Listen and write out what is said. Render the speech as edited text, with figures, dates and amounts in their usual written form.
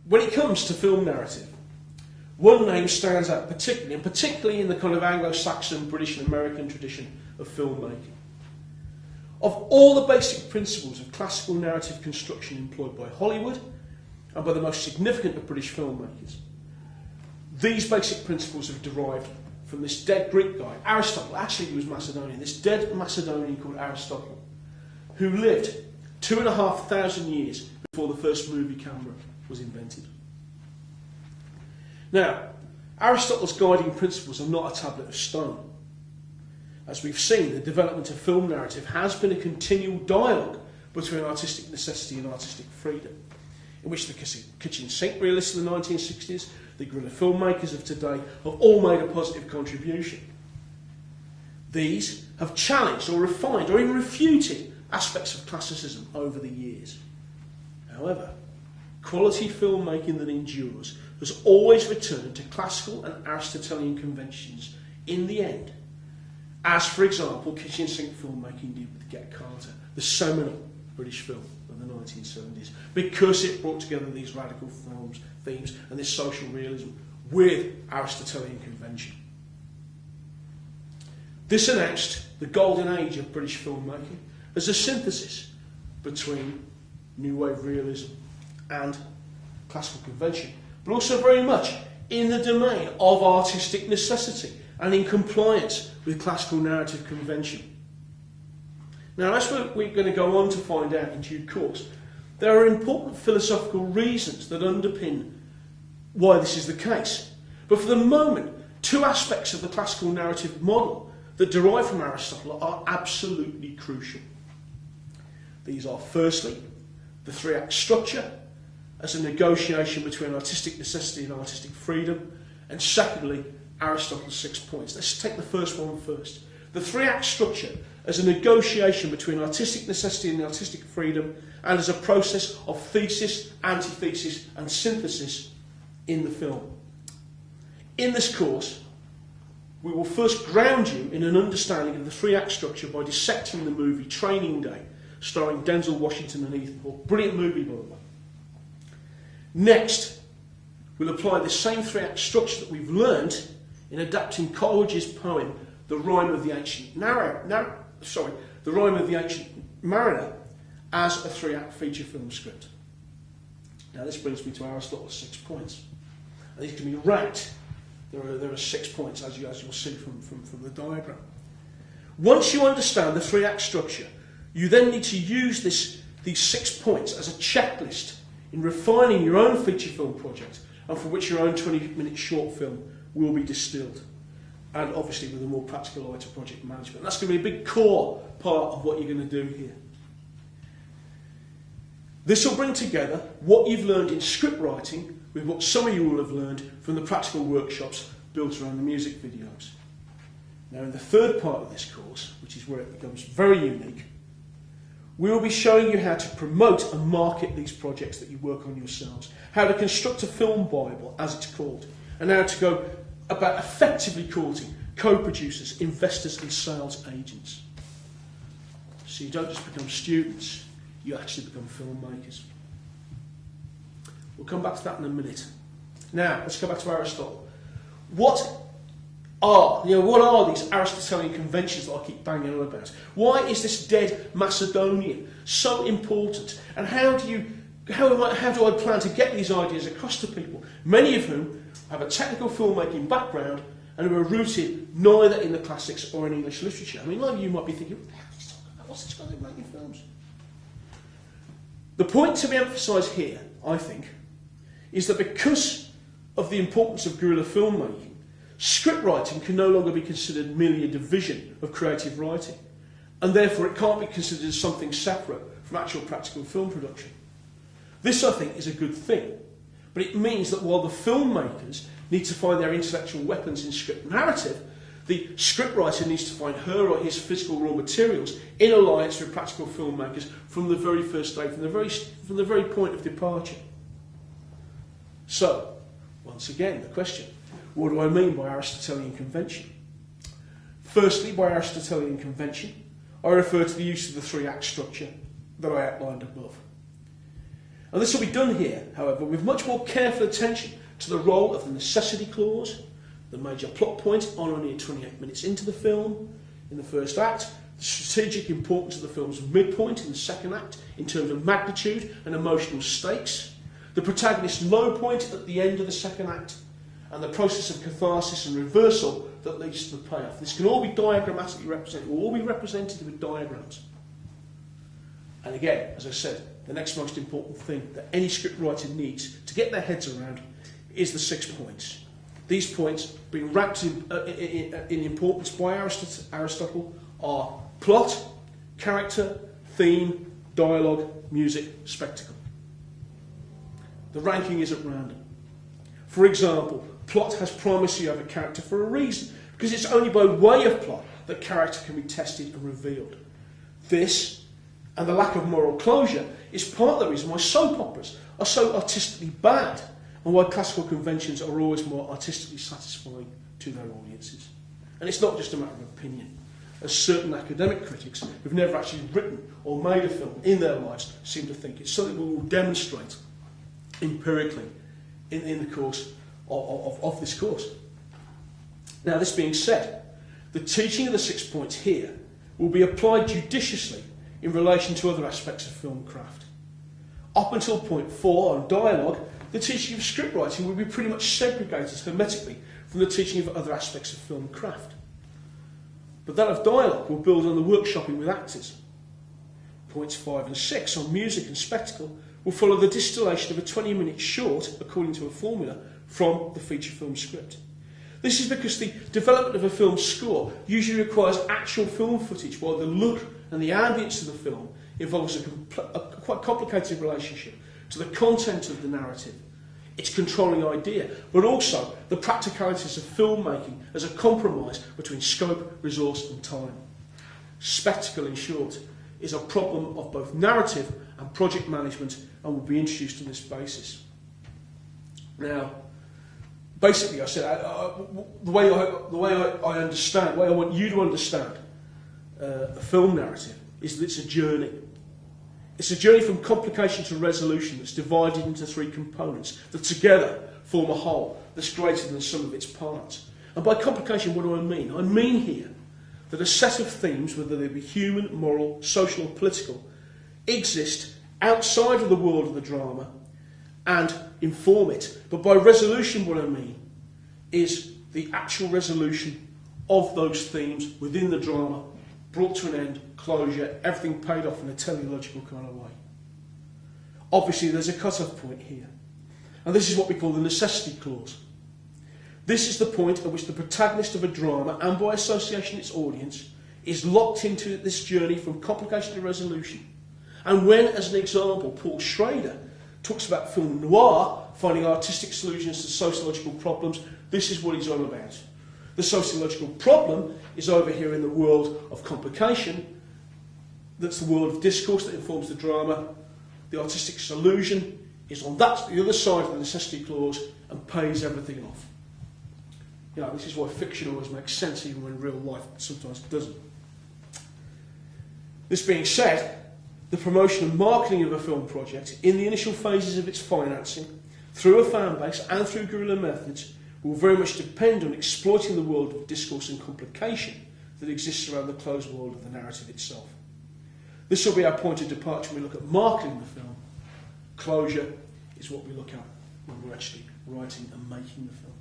when it comes to film narrative, one name stands out particularly in the kind of Anglo-Saxon, British and American tradition of filmmaking. Of all the basic principles of classical narrative construction employed by Hollywood and by the most significant of British filmmakers, these basic principles have derived from this dead Greek guy, Aristotle. Actually, he was Macedonian. This dead Macedonian called Aristotle, who lived 2,500 years before the first movie camera was invented. Now, Aristotle's guiding principles are not a tablet of stone. As we've seen, the development of film narrative has been a continual dialogue between artistic necessity and artistic freedom, in which the kitchen sink realists of the 1960s, the guerrilla filmmakers of today, have all made a positive contribution. These have challenged or refined or even refuted aspects of classicism over the years. However, quality filmmaking that endures has always returned to classical and Aristotelian conventions in the end, as, for example, kitchen sink filmmaking did with Get Carter, the seminal British film of the 1970s, because it brought together these radical themes and this social realism with Aristotelian convention. This announced the golden age of British filmmaking as a synthesis between New Wave realism and classical convention, but also very much in the domain of artistic necessity and in compliance with classical narrative convention. Now, as we're going to go on to find out in due course, there are important philosophical reasons that underpin why this is the case. But for the moment, two aspects of the classical narrative model that derive from Aristotle are absolutely crucial. These are, firstly, the three-act structure as a negotiation between artistic necessity and artistic freedom, and secondly, Aristotle's 6 points. Let's take the first one first. The three-act structure as a negotiation between artistic necessity and artistic freedom, and as a process of thesis, antithesis and synthesis in the film. In this course, we will first ground you in an understanding of the three-act structure by dissecting the movie Training Day, starring Denzel Washington and Ethan Hawke. Brilliant movie, by the way. Next, we'll apply the same three-act structure that we've learned in adapting Coleridge's poem, The Rime of the Ancient Mariner, as a three-act feature film script. Now, this brings me to Aristotle's 6 points. And these can be ranked. There are 6 points, as you'll see from the diagram. Once you understand the three-act structure, you then need to use these 6 points as a checklist in refining your own feature film project, and for which your own 20-minute short film will be distilled. And obviously with a more practical eye to project management. That's going to be a big core part of what you're going to do here. This will bring together what you've learned in script writing with what some of you will have learned from the practical workshops built around the music videos. Now, in the third part of this course, which is where it becomes very unique, we will be showing you how to promote and market these projects that you work on yourselves, how to construct a film Bible, as it's called, and how to go about effectively courting co-producers, investors and sales agents. So you don't just become students, you actually become filmmakers. We'll come back to that in a minute. Now, let's go back to Aristotle. What are these Aristotelian conventions that I keep banging on about? Why is this dead Macedonian so important? And how do I plan to get these ideas across to people, many of whom have a technical filmmaking background and who are rooted neither in the classics or in English literature? I mean, a lot of you might be thinking, what the hell is he talking about? What's this guy doing making films? The point to be emphasised here, I think, is that because of the importance of guerrilla filmmaking, script writing can no longer be considered merely a division of creative writing, and therefore it can't be considered as something separate from actual practical film production. This, I think, is a good thing, but it means that while the filmmakers need to find their intellectual weapons in script narrative, the scriptwriter needs to find her or his physical raw materials in alliance with practical filmmakers from the very first day, from the very point of departure. So, once again, the question, what do I mean by Aristotelian convention? Firstly, by Aristotelian convention, I refer to the use of the three-act structure that I outlined above. And this will be done here, however, with much more careful attention to the role of the necessity clause, the major plot point on or near 28 minutes into the film in the first act, the strategic importance of the film's midpoint in the second act in terms of magnitude and emotional stakes, the protagonist's low point at the end of the second act, and the process of catharsis and reversal that leads to the payoff. This can all be diagrammatically represented, will all be represented with diagrams. And again, as I said, the next most important thing that any scriptwriter needs to get their heads around is the 6 points. These points, being ranked in importance by Aristotle, are plot, character, theme, dialogue, music, spectacle. The ranking is at random. For example, plot has primacy over character for a reason, because it's only by way of plot that character can be tested and revealed. This, and the lack of moral closure, is part of the reason why soap operas are so artistically bad, and why classical conventions are always more artistically satisfying to their audiences. And it's not just a matter of opinion, as certain academic critics who've never actually written or made a film in their lives seem to think. It's something we will demonstrate empirically in the course of this course. Now, this being said, the teaching of the 6 points here will be applied judiciously in relation to other aspects of film craft. Up until point 4 on dialogue, the teaching of script writing will be pretty much segregated hermetically from the teaching of other aspects of film craft. But that of dialogue will build on the workshopping with actors. Points 5 and 6 on music and spectacle will follow the distillation of a 20-minute short, according to a formula, from the feature film script. This is because the development of a film score usually requires actual film footage, while the look and the ambience of the film involves a quite complicated relationship to the content of the narrative, its controlling idea, but also the practicalities of filmmaking as a compromise between scope, resource and time. Spectacle, in short, is a problem of both narrative and project management, and will be introduced on this basis. Now, basically, I said the way I understand, the way I want you to understand a film narrative is that it's a journey. It's a journey from complication to resolution that's divided into 3 components that together form a whole that's greater than the sum of its parts. And by complication, what do I mean? I mean here that a set of themes, whether they be human, moral, social or political, exist outside of the world of the drama and inform it. But by resolution, what I mean is the actual resolution of those themes within the drama, brought to an end, closure, everything paid off in a teleological kind of way. Obviously, there's a cut-off point here. And this is what we call the necessity clause. This is the point at which the protagonist of a drama, and by association its audience, is locked into this journey from complication to resolution. And when, as an example, Paul Schrader talks about film noir, finding artistic solutions to sociological problems, this is what he's on about. The sociological problem is over here in the world of complication. That's the world of discourse that informs the drama. The artistic solution is on that, the other side of the necessity clause, and pays everything off. You know, this is why fiction always makes sense, even when real life sometimes doesn't. This being said, the promotion and marketing of a film project in the initial phases of its financing, through a fan base and through guerrilla methods, will very much depend on exploiting the world of discourse and complication that exists around the closed world of the narrative itself. This will be our point of departure when we look at marketing the film. Closure is what we look at when we're actually writing and making the film.